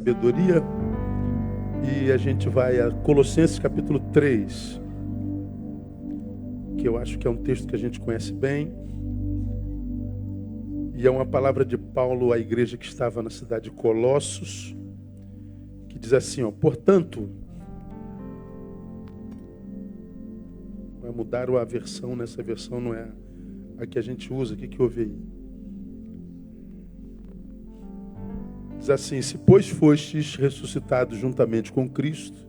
sabedoria e a gente vai a Colossenses capítulo 3, que eu acho que é um texto que a gente conhece bem. E é uma palavra de Paulo à igreja que estava na cidade de Colossos, que diz assim, portanto, vai mudar a versão, nessa versão não é a que a gente usa, o que houve aí? Diz assim, se pois fostes ressuscitados juntamente com Cristo,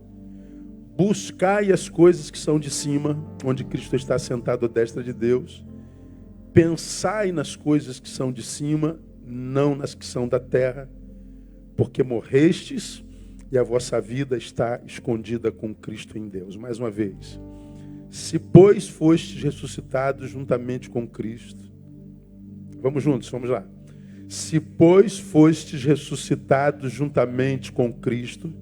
buscai as coisas que são de cima, onde Cristo está sentado à destra de Deus. Pensai nas coisas que são de cima, não nas que são da terra, porque morrestes e a vossa vida está escondida com Cristo em Deus. Mais uma vez. Se, pois, fostes ressuscitados juntamente com Cristo. Vamos juntos, vamos lá. Se, pois, fostes ressuscitados juntamente com Cristo,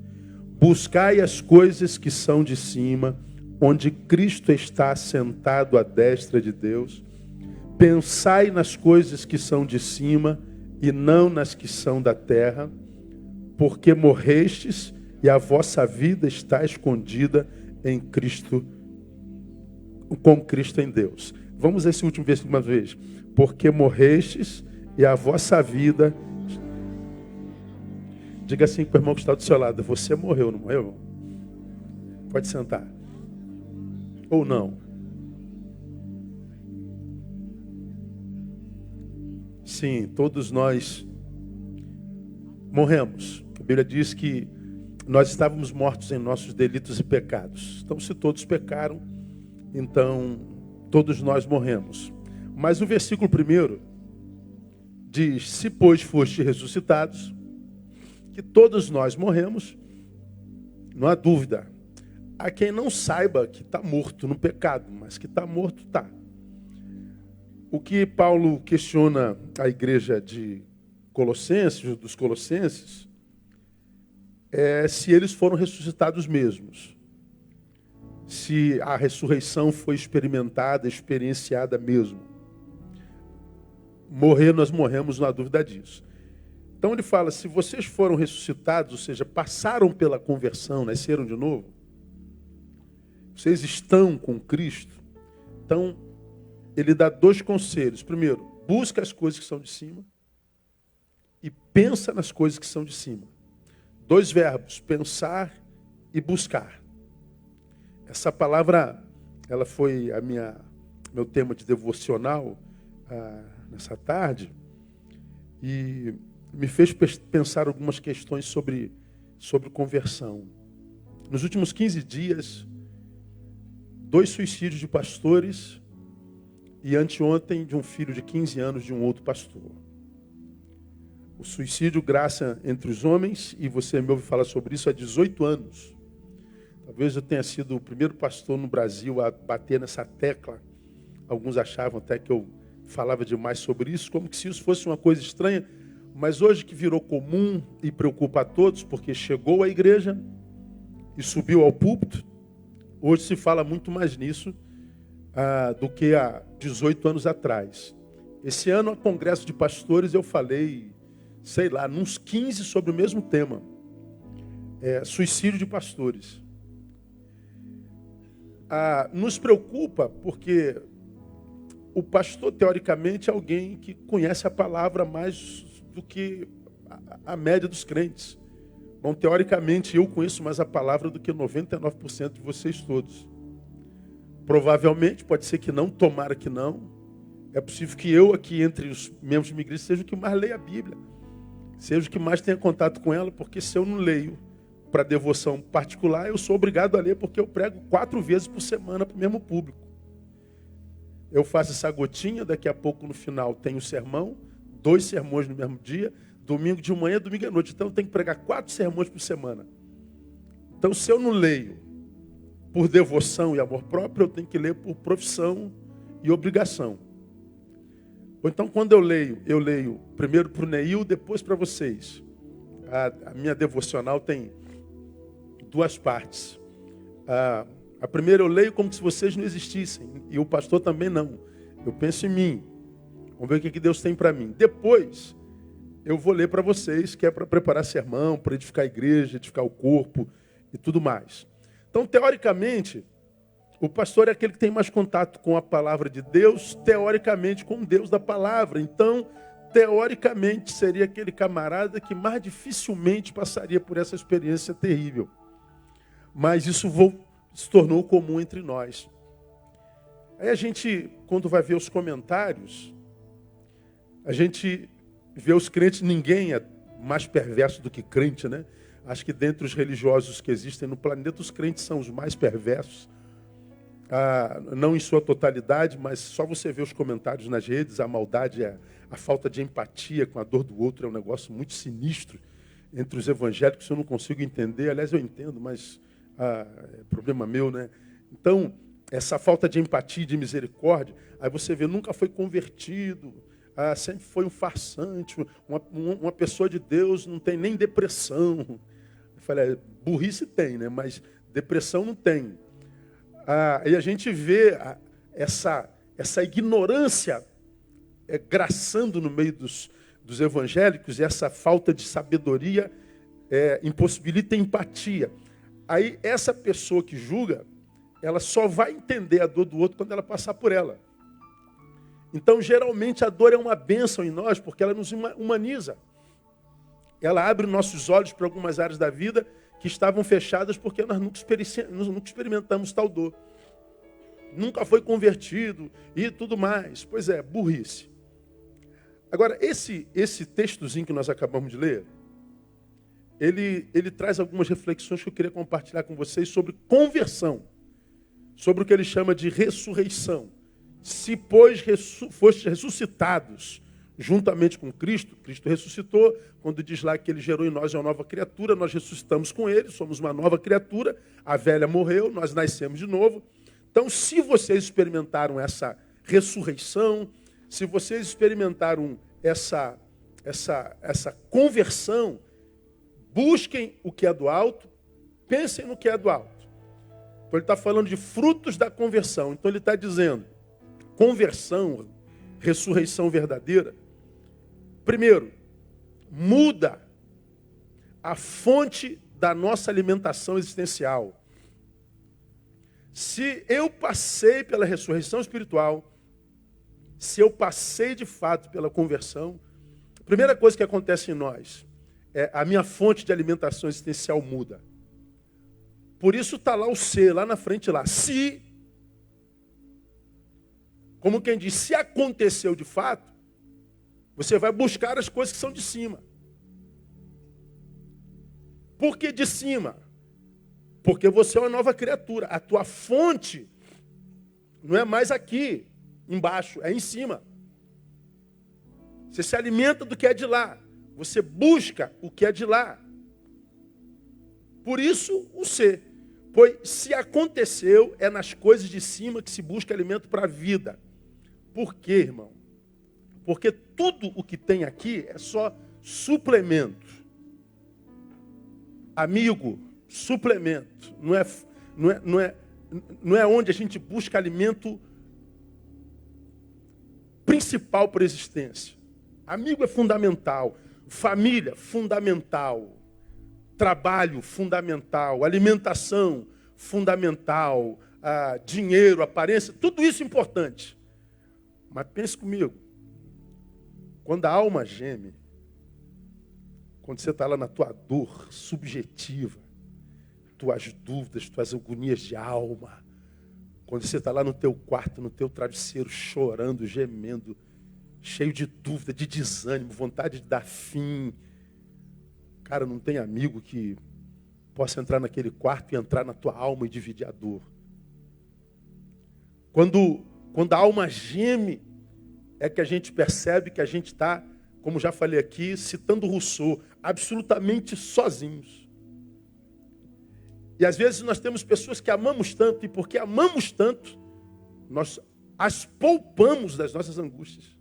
buscai as coisas que são de cima, onde Cristo está sentado à destra de Deus. Pensai nas coisas que são de cima e não nas que são da terra, porque morrestes e a vossa vida está escondida em Cristo, com Cristo em Deus. Vamos a esse último versículo uma vez. Porque morrestes e a vossa vida... Diga assim para o irmão que está do seu lado, você morreu, não morreu? Pode sentar. Ou não? Sim, todos nós morremos. A Bíblia diz que nós estávamos mortos em nossos delitos e pecados. Então, se todos pecaram, então todos nós morremos. Mas o versículo 1 diz, se pois fostes ressuscitados, que todos nós morremos, não há dúvida. Há quem não saiba que está morto no pecado, mas que está morto, está. O que Paulo questiona a igreja de Colossenses, dos Colossenses, é se eles foram ressuscitados mesmos. Se a ressurreição foi experimentada, experienciada mesmo. Morrer, nós morremos, não há dúvida disso. Então ele fala, se vocês foram ressuscitados, ou seja, passaram pela conversão, nasceram de novo, vocês estão com Cristo, então ele dá 2 conselhos. Primeiro, busca as coisas que são de cima e pensa nas coisas que são de cima. 2 verbos, pensar e buscar. Essa palavra, ela foi meu tema de devocional nessa tarde e me fez pensar algumas questões sobre conversão. Nos últimos 15 dias, 2 suicídios de pastores e anteontem de um filho de 15 anos de um outro pastor. O suicídio graça entre os homens, e você me ouve falar sobre isso há 18 anos. Talvez eu tenha sido o primeiro pastor no Brasil a bater nessa tecla. Alguns achavam até que eu falava demais sobre isso, como que se isso fosse uma coisa estranha. Mas hoje que virou comum e preocupa a todos, porque chegou à igreja e subiu ao púlpito, hoje se fala muito mais nisso do que há 18 anos atrás. Esse ano, a congresso de pastores, eu falei, uns 15 sobre o mesmo tema. Suicídio de pastores. Nos preocupa porque o pastor, teoricamente, é alguém que conhece a palavra mais do que a média dos crentes. Bom, teoricamente, eu conheço mais a palavra do que 99% de vocês todos. Provavelmente, pode ser que não, tomara que não. É possível que eu aqui, entre os membros de minha igreja, seja o que mais leia a Bíblia. Seja o que mais tenha contato com ela, porque se eu não leio para devoção particular, eu sou obrigado a ler, porque eu prego 4 vezes por semana para o mesmo público. Eu faço essa gotinha, daqui a pouco no final tem o sermão, 2 sermões no mesmo dia, domingo de manhã, domingo à noite. Então eu tenho que pregar 4 sermões por semana. Então se eu não leio por devoção e amor próprio, eu tenho que ler por profissão e obrigação. Ou então quando eu leio primeiro para o Neil, depois para vocês. A minha devocional tem 2 partes. A primeira eu leio como se vocês não existissem. E o pastor também não. Eu penso em mim. Vamos ver o que Deus tem para mim. Depois, eu vou ler para vocês, que é para preparar sermão, para edificar a igreja, edificar o corpo e tudo mais. Então, teoricamente, o pastor é aquele que tem mais contato com a palavra de Deus, teoricamente com o Deus da palavra. Então, teoricamente, seria aquele camarada que mais dificilmente passaria por essa experiência terrível. Mas isso se tornou comum entre nós. Aí a gente, quando vai ver os comentários, a gente vê os crentes, ninguém é mais perverso do que crente, né? Acho que dentre os religiosos que existem no planeta, os crentes são os mais perversos. Não em sua totalidade, mas só você vê os comentários nas redes, a maldade, a falta de empatia com a dor do outro é um negócio muito sinistro. Entre os evangélicos eu não consigo entender, aliás eu entendo, mas é problema meu, né? Então, essa falta de empatia, de misericórdia, aí você vê, nunca foi convertido, sempre foi um farsante, uma pessoa de Deus não tem nem depressão. Eu falei, burrice tem, né? Mas depressão não tem. E a gente vê essa ignorância graçando no meio dos evangélicos, e essa falta de sabedoria impossibilita a empatia. Aí essa pessoa que julga, ela só vai entender a dor do outro quando ela passar por ela. Então, geralmente, a dor é uma bênção em nós, porque ela nos humaniza. Ela abre nossos olhos para algumas áreas da vida que estavam fechadas porque nós nunca experimentamos tal dor. Nunca foi convertido e tudo mais. Pois é, burrice. Agora, esse textozinho que nós acabamos de ler, ele traz algumas reflexões que eu queria compartilhar com vocês sobre conversão, sobre o que ele chama de ressurreição. Se, pois, fostes ressuscitados juntamente com Cristo, Cristo ressuscitou, quando diz lá que ele gerou em nós uma nova criatura, nós ressuscitamos com ele, somos uma nova criatura, a velha morreu, nós nascemos de novo. Então, se vocês experimentaram essa ressurreição, se vocês experimentaram essa conversão, busquem o que é do alto, pensem no que é do alto. Então, ele está falando de frutos da conversão. Então, ele está dizendo, conversão, ressurreição verdadeira, primeiro, muda a fonte da nossa alimentação existencial. Se eu passei pela ressurreição espiritual, se eu passei de fato pela conversão, a primeira coisa que acontece em nós é a minha fonte de alimentação existencial muda. Por isso está lá o C, lá na frente lá. Se, como quem diz, se aconteceu de fato, você vai buscar as coisas que são de cima. Por que de cima? Porque você é uma nova criatura. A tua fonte não é mais aqui, embaixo, é em cima. Você se alimenta do que é de lá. Você busca o que é de lá. Por isso, o C. Pois se aconteceu, é nas coisas de cima que se busca alimento para a vida. Por quê, irmão? Porque tudo o que tem aqui é só suplemento. Amigo, suplemento. Não é onde a gente busca alimento principal para a existência. Amigo é fundamental. Família, fundamental. Trabalho, fundamental. Alimentação, fundamental. Dinheiro, aparência, tudo isso é importante. Mas pense comigo. Quando a alma geme, quando você está lá na tua dor subjetiva, tuas dúvidas, tuas agonias de alma, quando você está lá no teu quarto, no teu travesseiro, chorando, gemendo, cheio de dúvida, de desânimo, vontade de dar fim. Cara, não tem amigo que possa entrar naquele quarto e entrar na tua alma e dividir a dor. Quando a alma geme, é que a gente percebe que a gente está, como já falei aqui, citando Rousseau, absolutamente sozinhos. E às vezes nós temos pessoas que amamos tanto, e porque amamos tanto, nós as poupamos das nossas angústias.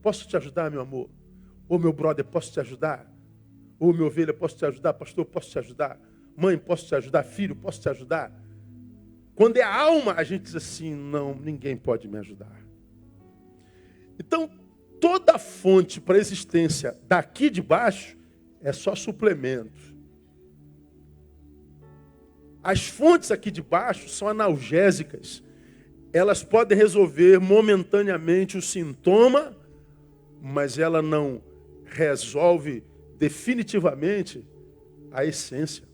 Posso te ajudar, meu amor? Ô meu brother, posso te ajudar? Ô minha ovelha, posso te ajudar? Pastor, posso te ajudar? Mãe, posso te ajudar? Filho, posso te ajudar? Quando é a alma, a gente diz assim, não, ninguém pode me ajudar. Então, toda fonte para a existência daqui de baixo é só suplemento. As fontes aqui de baixo são analgésicas. Elas podem resolver momentaneamente o sintoma, mas ela não resolve definitivamente a essência,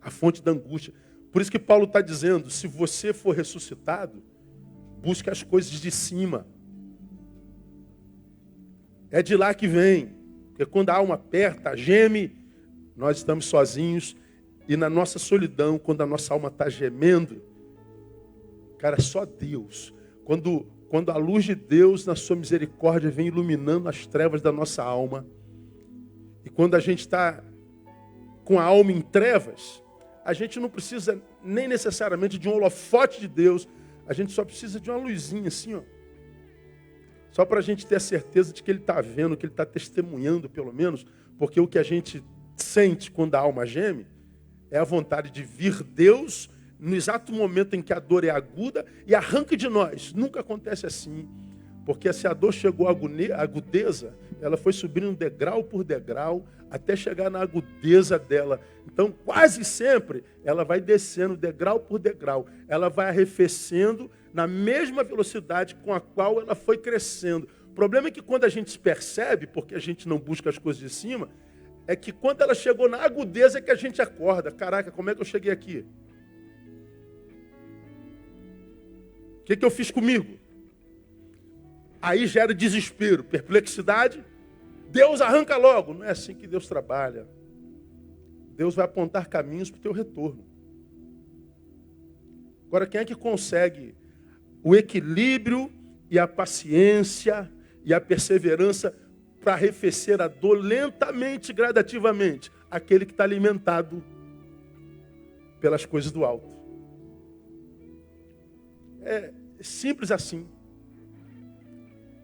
a fonte da angústia. Por isso que Paulo está dizendo, se você for ressuscitado, busque as coisas de cima. É de lá que vem. Porque quando a alma aperta, geme, nós estamos sozinhos. E na nossa solidão, quando a nossa alma está gemendo, cara, só Deus. Quando a luz de Deus, na sua misericórdia, vem iluminando as trevas da nossa alma. E quando a gente está com a alma em trevas, a gente não precisa nem necessariamente de um holofote de Deus. A gente só precisa de uma luzinha assim, ó. Só para a gente ter a certeza de que Ele está vendo, que Ele está testemunhando, pelo menos. Porque o que a gente sente quando a alma geme é a vontade de vir Deus no exato momento em que a dor é aguda e arranca de nós. Nunca acontece assim. Porque se a dor chegou à agudeza, ela foi subindo degrau por degrau até chegar na agudeza dela. Então, quase sempre, ela vai descendo degrau por degrau. Ela vai arrefecendo na mesma velocidade com a qual ela foi crescendo. O problema é que quando a gente se percebe, porque a gente não busca as coisas de cima, é que quando ela chegou na agudeza é que a gente acorda. Caraca, como é que eu cheguei aqui? O que eu fiz comigo? Aí gera desespero, perplexidade. Deus arranca logo. Não é assim que Deus trabalha. Deus vai apontar caminhos para o teu retorno. Agora, quem é que consegue o equilíbrio e a paciência e a perseverança para arrefecer a dor lentamente, gradativamente? Aquele que está alimentado pelas coisas do alto. É simples assim.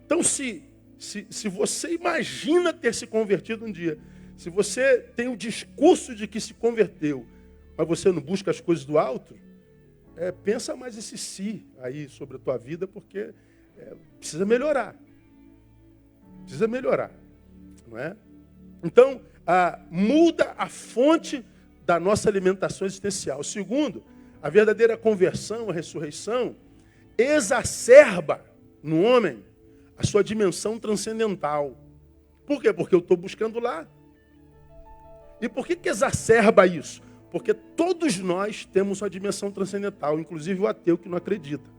Então, se você imagina ter se convertido um dia, se você tem o discurso de que se converteu, mas você não busca as coisas do alto, pensa mais esse si aí sobre a tua vida, porque precisa melhorar. Precisa melhorar, não é? Então, muda a fonte da nossa alimentação existencial. Segundo, a verdadeira conversão, a ressurreição, exacerba no homem a sua dimensão transcendental. Por quê? Porque eu estou buscando lá. E por que exacerba isso? Porque todos nós temos uma dimensão transcendental, inclusive o ateu que não acredita.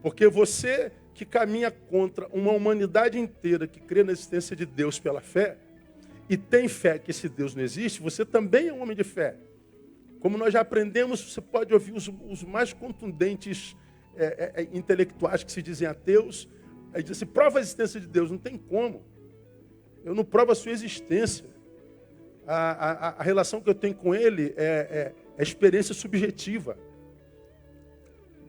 Porque você que caminha contra uma humanidade inteira que crê na existência de Deus pela fé, e tem fé que esse Deus não existe, você também é um homem de fé. Como nós já aprendemos, você pode ouvir os mais contundentes intelectuais que se dizem ateus, aí diz assim, prova a existência de Deus. Não tem como. Eu não provo a sua existência. A relação que eu tenho com Ele é experiência subjetiva.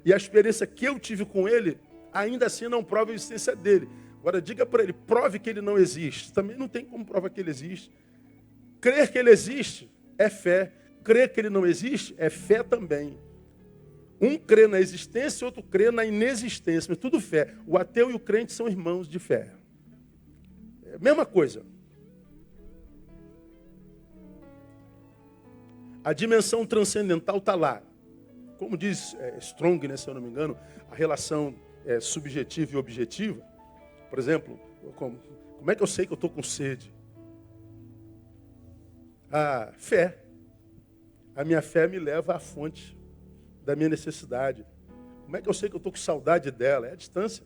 E a experiência que eu tive com Ele, ainda assim não prova a existência dele. Agora diga para Ele, prove que Ele não existe. Também não tem como provar que Ele existe. Crer que Ele existe é fé. Crer que Ele não existe é fé também. Um crê na existência, outro crê na inexistência, mas tudo fé. O ateu e o crente são irmãos de fé. É a mesma coisa. A dimensão transcendental está lá. Como diz Strong, né, se eu não me engano, a relação subjetiva e objetiva. Por exemplo, como é que eu sei que eu estou com sede? A fé. A minha fé me leva à fonte da minha necessidade. Como é que eu sei que eu estou com saudade dela? É a distância.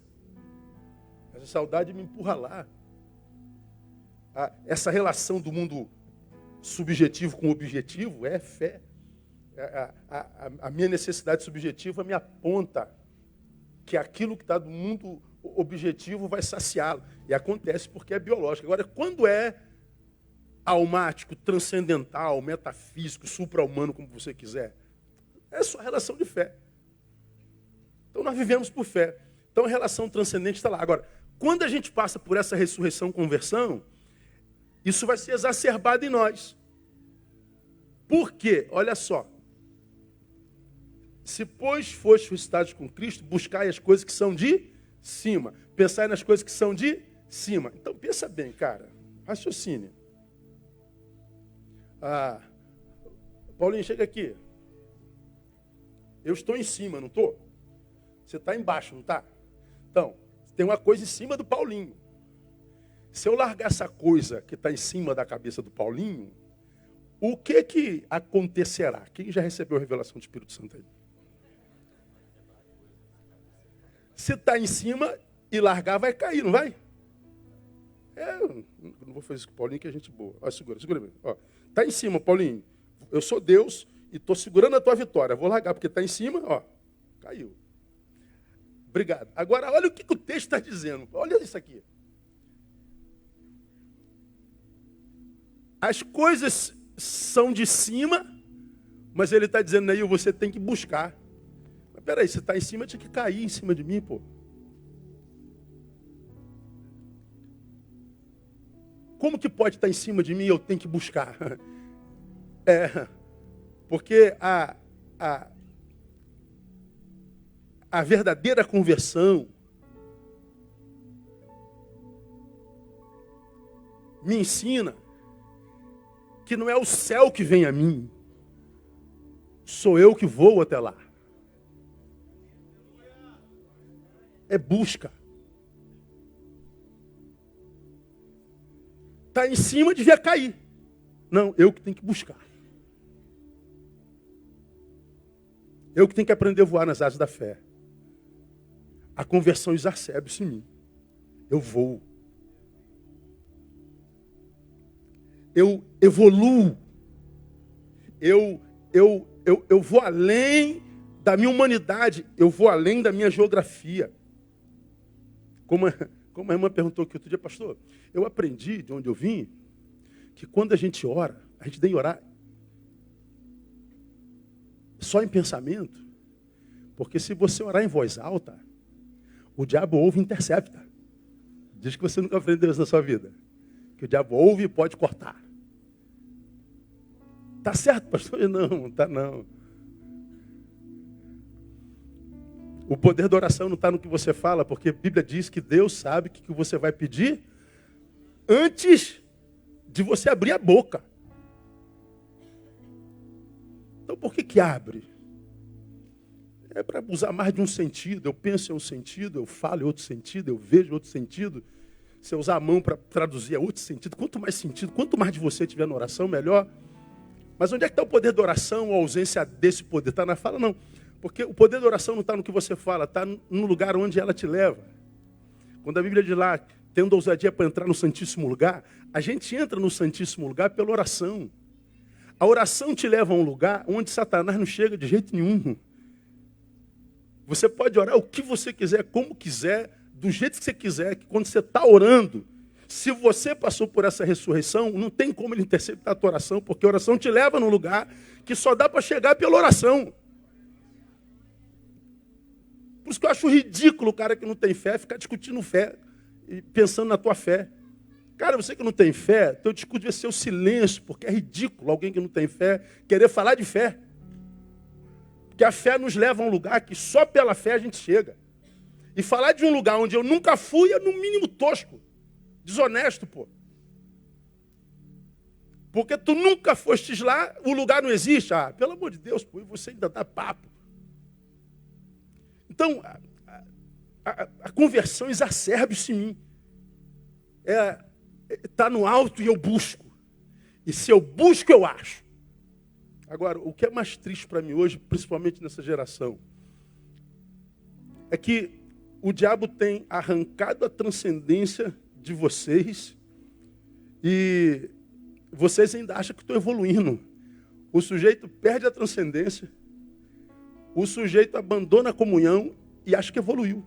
Essa saudade me empurra lá. Essa relação do mundo subjetivo com objetivo é fé. A minha necessidade subjetiva me aponta que aquilo que está do mundo objetivo vai saciá-lo. E acontece porque é biológico. Agora, quando é almático, transcendental, metafísico, supra-humano, como você quiser, é só relação de fé. Então nós vivemos por fé. Então a relação transcendente está lá. Agora, quando a gente passa por essa ressurreição, conversão, isso vai ser exacerbado em nós. Por quê? Olha só. Se, pois, foste ressuscitados com Cristo, buscai as coisas que são de cima. Pensai nas coisas que são de Cima. Então pensa bem, cara. Raciocínio. Paulinho, chega aqui. Eu estou em cima, não estou? Você está embaixo, não está? Então, tem uma coisa em cima do Paulinho. Se eu largar essa coisa que está em cima da cabeça do Paulinho, o que acontecerá? Quem já recebeu a revelação do Espírito Santo aí? Se está em cima e largar, vai cair, não vai? Eu não vou fazer isso com o Paulinho, que é gente boa. Ó, segura bem. Está em cima, Paulinho. Eu sou Deus e estou segurando a tua vitória. Vou largar, porque está em cima, ó, caiu. Obrigado. Agora, olha o que o texto está dizendo. Olha isso aqui. As coisas são de cima, mas ele está dizendo aí, você tem que buscar. Mas peraí, você está em cima, tinha que cair em cima de mim, pô. Como que pode estar em cima de mim e eu tenho que buscar? Porque a verdadeira conversão me ensina que não é o céu que vem a mim, sou eu que vou até lá. É busca. Está em cima, devia cair. Não, eu que tenho que buscar. Eu que tenho que aprender a voar nas asas da fé. A conversão exacerbe-se em mim. Eu vou. Eu evoluo. Eu vou além da minha humanidade. Eu vou além da minha geografia. Como a irmã perguntou aqui outro dia, pastor, eu aprendi de onde eu vim, que quando a gente ora, a gente tem que orar só em pensamento, porque se você orar em voz alta, o diabo ouve e intercepta. Diz que você nunca aprendeu isso na sua vida. Que o diabo ouve e pode cortar. Tá certo, pastor? Não, tá não. O poder da oração não está no que você fala, porque a Bíblia diz que Deus sabe o que você vai pedir antes de você abrir a boca. Então por que abre? É para usar mais de um sentido. Eu penso em um sentido, eu falo em outro sentido, eu vejo em outro sentido. Se eu usar a mão para traduzir é outro sentido. Quanto mais sentido, quanto mais de você tiver na oração, melhor. Mas onde é que está o poder da oração ou a ausência desse poder? Está na fala? Não. Porque o poder da oração não está no que você fala, está no lugar onde ela te leva. Quando a Bíblia diz lá, tendo ousadia para entrar no Santíssimo Lugar, a gente entra no Santíssimo Lugar pela oração. A oração te leva a um lugar onde Satanás não chega de jeito nenhum. Você pode orar o que você quiser, como quiser, do jeito que você quiser, que quando você está orando, se você passou por essa ressurreição, não tem como ele interceptar a tua oração, porque a oração te leva num lugar que só dá para chegar pela oração. Por isso que eu acho ridículo o cara que não tem fé ficar discutindo fé e pensando na tua fé. Cara, você que não tem fé, teu discurso deve ser o silêncio, porque é ridículo alguém que não tem fé querer falar de fé. Porque a fé nos leva a um lugar que só pela fé a gente chega. E falar de um lugar onde eu nunca fui é no mínimo tosco, desonesto, pô. Porque tu nunca fostes lá, o lugar não existe. Ah, pelo amor de Deus, pô, e você ainda dá papo. Então, a conversão exacerbe-se em mim. Está no alto e eu busco. E se eu busco, eu acho. Agora, o que é mais triste para mim hoje, principalmente nessa geração, é que o diabo tem arrancado a transcendência de vocês e vocês ainda acham que estão evoluindo. O sujeito perde a transcendência, o sujeito abandona a comunhão e acha que evoluiu.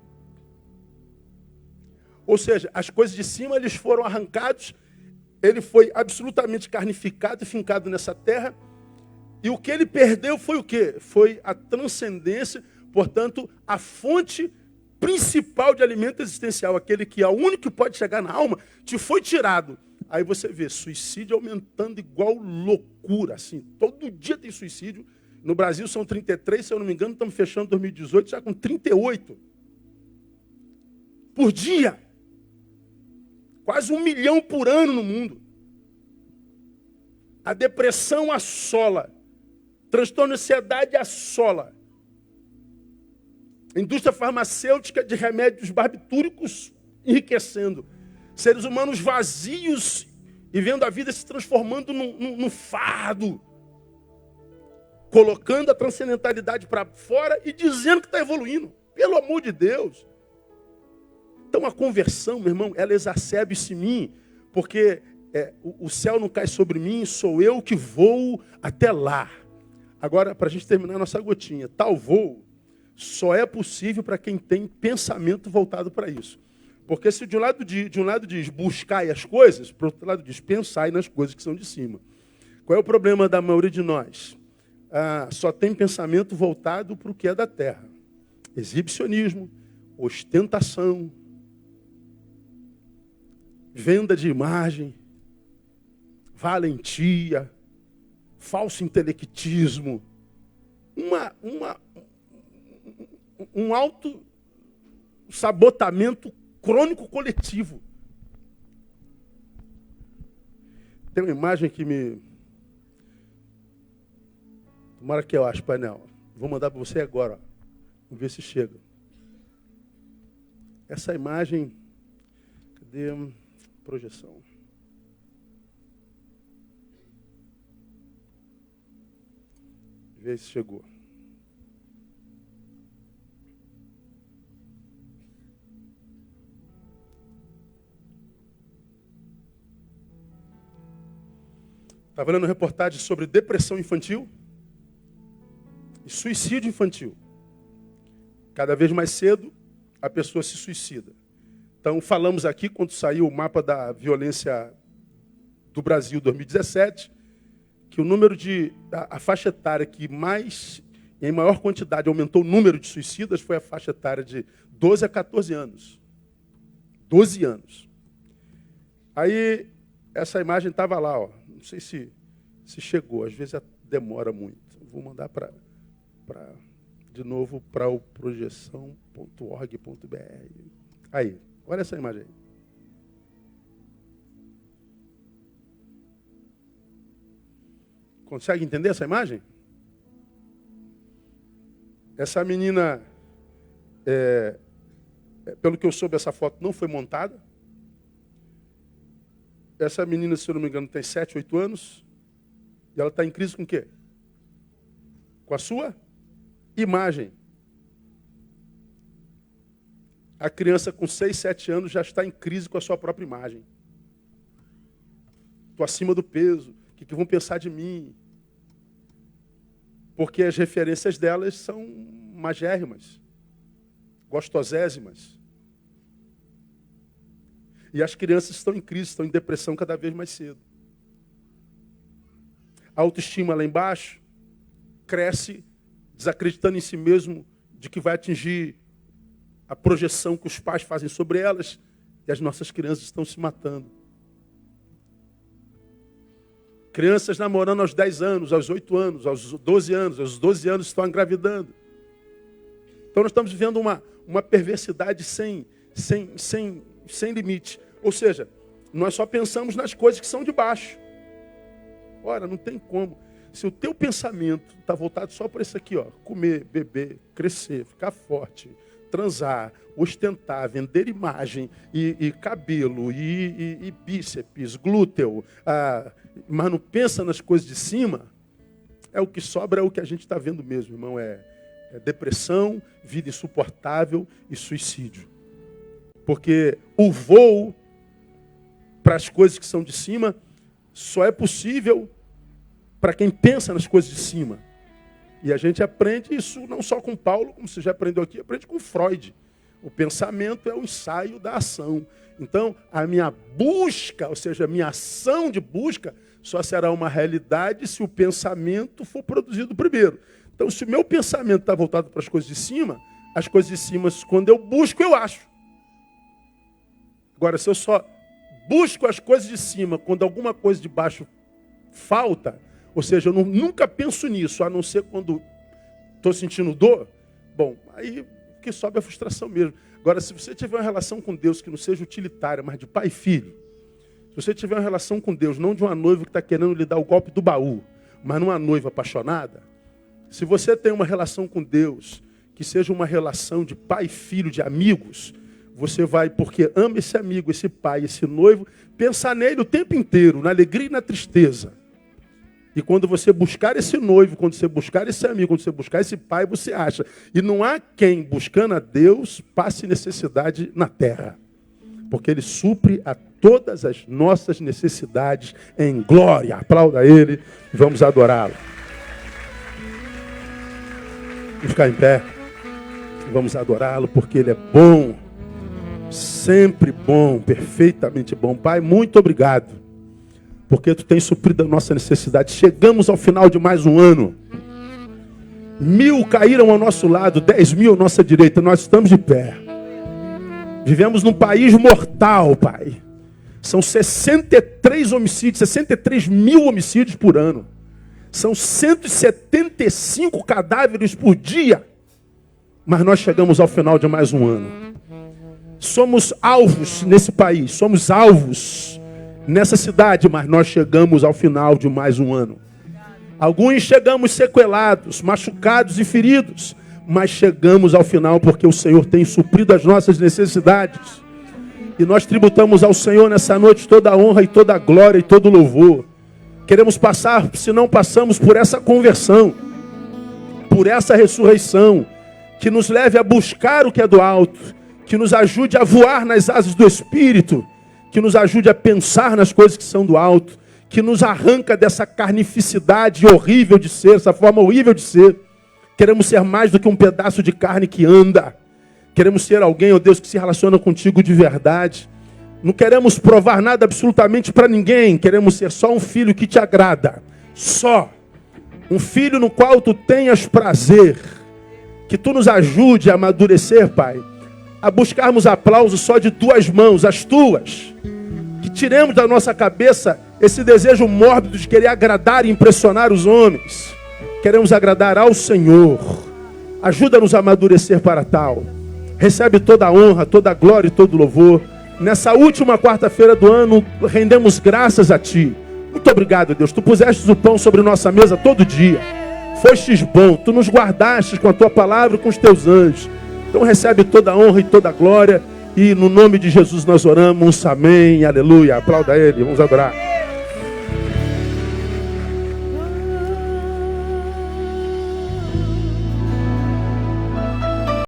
Ou seja, as coisas de cima eles foram arrancados, ele foi absolutamente carnificado e fincado nessa terra, e o que ele perdeu foi o quê? Foi a transcendência, portanto, a fonte principal de alimento existencial, aquele que é o único que pode chegar na alma, te foi tirado. Aí você vê suicídio aumentando igual loucura, assim, todo dia tem suicídio. No Brasil são 33, se eu não me engano, estamos fechando 2018 já com 38. Por dia. Quase 1 milhão por ano no mundo. A depressão assola. Transtorno de ansiedade assola. A indústria farmacêutica de remédios barbitúricos enriquecendo. Seres humanos vazios e vendo a vida se transformando num fardo. Colocando a transcendentalidade para fora e dizendo que está evoluindo. Pelo amor de Deus. Então a conversão, meu irmão, ela exacerba isso em mim, porque o céu não cai sobre mim, sou eu que vou até lá. Agora, para a gente terminar a nossa gotinha, tal voo só é possível para quem tem pensamento voltado para isso. Porque se de um lado diz buscai as coisas, para o outro lado diz pensai nas coisas que são de cima. Qual é o problema da maioria de nós? Só tem pensamento voltado para o que é da terra. Exibicionismo, ostentação, venda de imagem, valentia, falso intelectismo, um auto-sabotamento crônico coletivo. Tem uma imagem que me... Tomara que eu ache, painel. Vou mandar para você agora. Ó. Vamos ver se chega. Essa imagem... Cadê? Projeção. Vê se chegou. Estava lendo reportagem sobre depressão infantil e suicídio infantil. Cada vez mais cedo, a pessoa se suicida. Então, falamos aqui, quando saiu o mapa da violência do Brasil 2017, que o número a faixa etária que em maior quantidade, aumentou o número de suicidas foi a faixa etária de 12 a 14 anos. 12 anos. Aí, essa imagem estava lá, ó. Não sei se chegou, às vezes demora muito. Vou mandar de novo para o projeção.org.br. Aí, olha essa imagem aí. Consegue entender essa imagem? Essa menina, pelo que eu soube, essa foto não foi montada. Essa menina, se eu não me engano, tem 7, 8 anos. E ela está em crise com o quê? Com a sua imagem. A criança com 6, 7 anos já está em crise com a sua própria imagem. Estou acima do peso. O que vão pensar de mim? Porque as referências delas são magérrimas, gostosésimas. E as crianças estão em crise, estão em depressão cada vez mais cedo. A autoestima lá embaixo cresce, desacreditando em si mesmo de que vai atingir a projeção que os pais fazem sobre elas, e as nossas crianças estão se matando. Crianças namorando aos 10 anos, aos 8 anos, aos 12 anos, aos 12 anos estão engravidando. Então nós estamos vivendo uma perversidade sem limite. Ou seja, nós só pensamos nas coisas que são de baixo. Ora, não tem como. Se o teu pensamento está voltado só para isso aqui, ó, comer, beber, crescer, ficar forte, transar, ostentar, vender imagem, e cabelo, e bíceps, glúteo, mas não pensa nas coisas de cima, o que sobra é o que a gente está vendo mesmo, irmão. É depressão, vida insuportável e suicídio. Porque o voo para as coisas que são de cima só é possível para quem pensa nas coisas de cima. E a gente aprende isso não só com Paulo, como você já aprendeu aqui, aprende com Freud. O pensamento é o ensaio da ação. Então, a minha busca, ou seja, a minha ação de busca, só será uma realidade se o pensamento for produzido primeiro. Então, se o meu pensamento está voltado para as coisas de cima, as coisas de cima, quando eu busco, eu acho. Agora, se eu só busco as coisas de cima, quando alguma coisa de baixo falta, ou seja, eu nunca penso nisso, a não ser quando estou sentindo dor, bom, aí porque sobe a frustração mesmo. Agora, se você tiver uma relação com Deus que não seja utilitária, mas de pai e filho, se você tiver uma relação com Deus, não de uma noiva que está querendo lhe dar o golpe do baú, mas numa noiva apaixonada, se você tem uma relação com Deus que seja uma relação de pai e filho, de amigos, você vai, porque ama esse amigo, esse pai, esse noivo, pensar nele o tempo inteiro, na alegria e na tristeza. E quando você buscar esse noivo, quando você buscar esse amigo, quando você buscar esse pai, você acha. E não há quem, buscando a Deus, passe necessidade na terra. Porque Ele supre a todas as nossas necessidades em glória. Aplauda Ele e vamos adorá-lo. Vamos ficar em pé. Vamos adorá-lo porque Ele é bom. Sempre bom, perfeitamente bom. Pai, muito obrigado. Porque Tu tens suprido a nossa necessidade. Chegamos ao final de mais um ano. 1000 caíram ao nosso lado, 10.000 à nossa direita. Nós estamos de pé. Vivemos num país mortal, Pai. São 63 homicídios, 63 mil homicídios por ano. São 175 cadáveres por dia. Mas nós chegamos ao final de mais um ano. Somos alvos nesse país, somos alvos nessa cidade, mas nós chegamos ao final de mais um ano. Alguns chegamos sequelados, machucados e feridos, mas chegamos ao final porque o Senhor tem suprido as nossas necessidades. E nós tributamos ao Senhor nessa noite toda a honra e toda a glória e todo o louvor. Queremos passar, se não passamos, por essa conversão, por essa ressurreição, que nos leve a buscar o que é do alto, que nos ajude a voar nas asas do Espírito, que nos ajude a pensar nas coisas que são do alto, que nos arranca dessa carnificidade horrível de ser, essa forma horrível de ser. Queremos ser mais do que um pedaço de carne que anda. Queremos ser alguém, ó Deus, que se relaciona contigo de verdade. Não queremos provar nada absolutamente para ninguém. Queremos ser só um filho que te agrada. Só. Um filho no qual tu tenhas prazer. Que tu nos ajude a amadurecer, Pai. A buscarmos aplausos só de tuas mãos, as tuas. Que tiremos da nossa cabeça esse desejo mórbido de querer agradar e impressionar os homens. Queremos agradar ao Senhor. Ajuda-nos a amadurecer para tal. Recebe toda a honra, toda a glória e todo o louvor. Nessa última quarta-feira do ano, rendemos graças a Ti. Muito obrigado, Deus. Tu pusestes o pão sobre nossa mesa todo dia. Fostes bom. Tu nos guardastes com a Tua palavra e com os Teus anjos. Então recebe toda a honra e toda a glória. E no nome de Jesus nós oramos. Amém. Aleluia. Aplauda Ele. Vamos adorar.